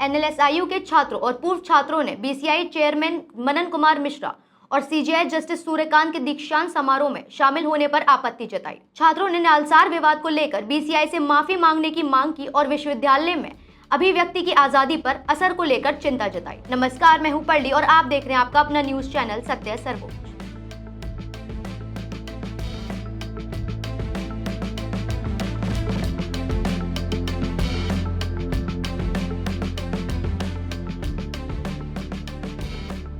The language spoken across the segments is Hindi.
एनएलएसआईयू के छात्रों और पूर्व छात्रों ने बीसीआई चेयरमैन मनन कुमार मिश्रा और सीजेआई जस्टिस सूर्यकांत के दीक्षांत समारोह में शामिल होने पर आपत्ति जताई। छात्रों ने नालसार विवाद को लेकर बीसीआई से माफी मांगने की मांग की और विश्वविद्यालय में अभिव्यक्ति की आजादी पर असर को लेकर चिंता जताई। नमस्कार, मैं हूं पल्ली और आप देख रहे हैं आपका अपना न्यूज चैनल सत्य सर्वोच्च।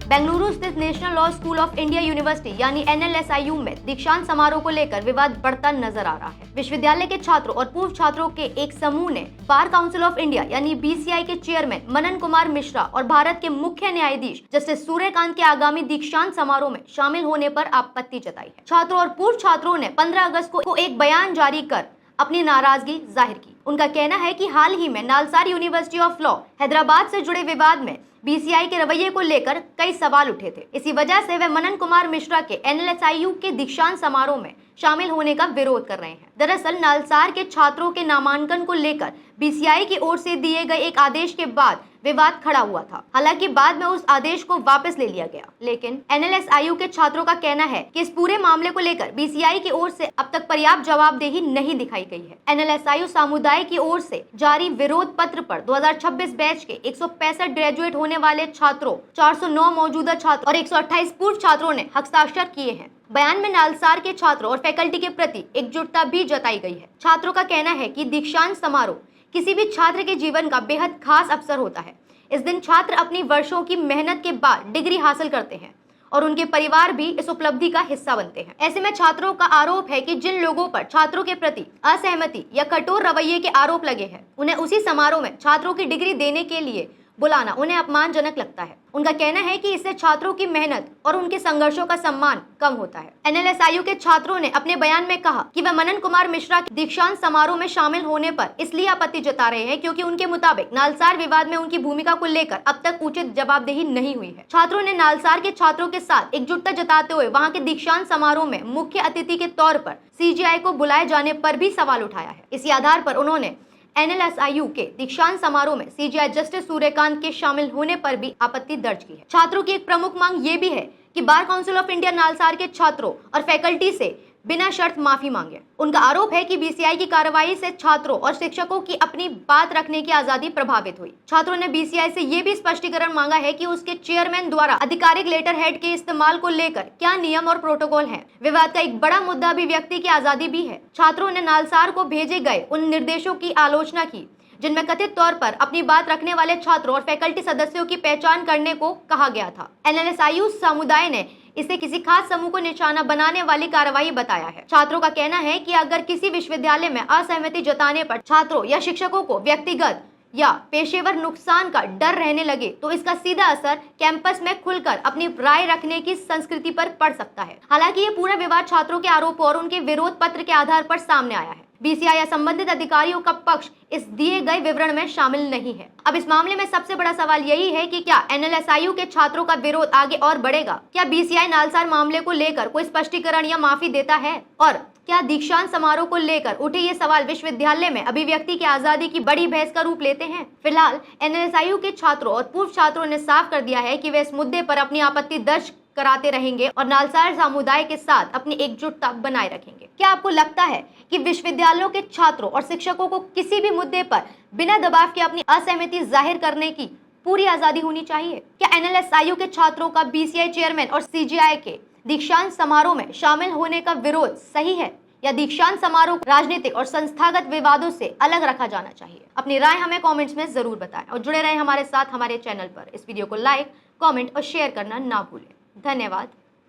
बेंगलुरु स्थित national law school of India university यानी एनएलएसआईयू में दीक्षांत समारोह को लेकर विवाद बढ़ता नजर आ रहा है। विश्वविद्यालय के छात्रों और पूर्व छात्रों के एक समूह ने बार काउंसिल ऑफ इंडिया यानी बीसीआई के चेयरमैन मनन कुमार मिश्रा और भारत के मुख्य न्यायाधीश जस्टिस सूर्यकांत के आगामी दीक्षांत समारोह में शामिल होने पर आपत्ति जताई है। छात्रों और पूर्व छात्रों ने 15 अगस्त को एक बयान जारी कर अपनी नाराजगी जाहिर की। उनका कहना है कि हाल ही में NALSAR university of law Hyderabad से जुड़े विवाद में बीसीआई के रवैये को लेकर कई सवाल उठे थे। इसी वजह से वे मनन कुमार मिश्रा के एनएलएसआईयू के दीक्षांत समारोह में शामिल होने का विरोध कर रहे हैं। दरअसल नालसार के छात्रों के नामांकन को लेकर बीसीआई की ओर से दिए गए एक आदेश के बाद विवाद खड़ा हुआ था। हालांकि बाद में उस आदेश को वापस ले लिया गया, लेकिन एनएलएसआईयू के छात्रों का कहना है कि इस पूरे मामले को लेकर बीसीआई की ओर से अब तक पर्याप्त जवाबदेही नहीं दिखाई गई है। एनएलएसआईयू समुदाय की ओर से जारी विरोध पत्र पर 2026 बैच के 165 ग्रेजुएट होने वाले छात्रों, 409 मौजूदा छात्रों और 128 पूर्व छात्रों ने हस्ताक्षर किए हैं। बयान में नालसार के छात्रों और फैकल्टी के प्रति एकजुटता भी जताई गई है। छात्रों का कहना है कि दीक्षांत समारोह किसी भी छात्र के जीवन का बेहद खास अवसर होता है। इस दिन छात्र अपनी वर्षों की मेहनत के बाद डिग्री हासिल करते हैं और उनके परिवार भी इस उपलब्धि का हिस्सा बनते हैं। ऐसे में छात्रों का आरोप है कि जिन लोगों पर छात्रों के प्रति असहमति या कठोर रवैये के आरोप लगे हैं, उन्हें उसी समारोह में छात्रों की डिग्री देने के लिए बुलाना उन्हें अपमानजनक लगता है। उनका कहना है कि इससे छात्रों की मेहनत और उनके संघर्षों का सम्मान कम होता है। एनएलएसआईयू के छात्रों ने अपने बयान में कहा कि वे मनन कुमार मिश्रा के दीक्षांत समारोह में शामिल होने पर इसलिए आपत्ति जता रहे हैं क्योंकि उनके मुताबिक नालसार विवाद में उनकी भूमिका को लेकर अब तक उचित जवाबदेही नहीं हुई है। छात्रों ने नालसार के छात्रों के साथ एकजुटता जताते हुए वहाँ के दीक्षांत समारोह में मुख्य अतिथि के तौर पर सीजेआई को बुलाए जाने पर भी सवाल उठाया है। इसी आधार पर उन्होंने एनएलएसआईयू के दीक्षांत समारोह में सीजेआई जस्टिस सूर्यकांत के शामिल होने पर भी आपत्ति दर्ज की है। छात्रों की एक प्रमुख मांग ये भी है कि bar council of India NALSAR के छात्रों और फैकल्टी से बिना शर्त माफी मांगे। उनका आरोप है कि बीसीआई की कार्रवाई से छात्रों और शिक्षकों की अपनी बात रखने की आजादी प्रभावित हुई। छात्रों ने बीसीआई से ये भी स्पष्टीकरण मांगा है कि उसके चेयरमैन द्वारा आधिकारिक लेटर हेड के इस्तेमाल को लेकर क्या नियम और प्रोटोकॉल हैं। विवाद का एक बड़ा मुद्दा अभिव्यक्ति की आजादी भी है। छात्रों ने नालसार को भेजे गए उन निर्देशों की आलोचना की जिनमें कथित तौर पर अपनी बात रखने वाले छात्रों और फैकल्टी सदस्यों की पहचान करने को कहा गया था। एनएलएसआईयू समुदाय ने इसे किसी खास समूह को निशाना बनाने वाली कार्रवाई बताया है। छात्रों का कहना है कि अगर किसी विश्वविद्यालय में असहमति जताने पर छात्रों या शिक्षकों को व्यक्तिगत या पेशेवर नुकसान का डर रहने लगे तो इसका सीधा असर कैंपस में खुलकर अपनी राय रखने की संस्कृति पर पड़ सकता है। हालांकि ये पूरा विवाद छात्रों के आरोपों और उनके विरोध पत्र के आधार पर सामने आया है। बीसीआई या संबंधित अधिकारियों का पक्ष इस दिए गए विवरण में शामिल नहीं है। अब इस मामले में सबसे बड़ा सवाल यही है कि क्या एनएलएसआईयू के छात्रों का विरोध आगे और बढ़ेगा? क्या बीसीआई नालसार मामले को लेकर कोई स्पष्टीकरण या माफी देता है? और क्या दीक्षांत समारोह को लेकर उठे ये सवाल विश्वविद्यालय में अभिव्यक्ति की आजादी की बड़ी बहस का रूप लेते हैं? फिलहाल एनएलएसआईयू के छात्रों और पूर्व छात्रों ने साफ कर दिया है कि वे इस मुद्दे पर अपनी आपत्ति दर्ज कराते रहेंगे और नालसार समुदाय के साथ अपनी एकजुटता बनाए रखेंगे। क्या आपको लगता है कि विश्वविद्यालयों के छात्रों और शिक्षकों को किसी भी मुद्दे पर बिना दबाव के अपनी असहमति जाहिर करने की पूरी आजादी होनी चाहिए? क्या एनएलएसआईयू के छात्रों का बीसीआई चेयरमैन और सीजेआई के दीक्षांत समारोह में शामिल होने का विरोध सही है या दीक्षांत समारोह राजनीतिक और संस्थागत विवादों से अलग रखा जाना चाहिए? अपनी राय हमें कमेंट्स में जरूर बताएं और जुड़े रहें हमारे साथ हमारे चैनल पर। इस वीडियो को लाइक, कमेंट और शेयर करना ना भूलें। धन्यवाद।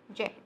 जय हिंद।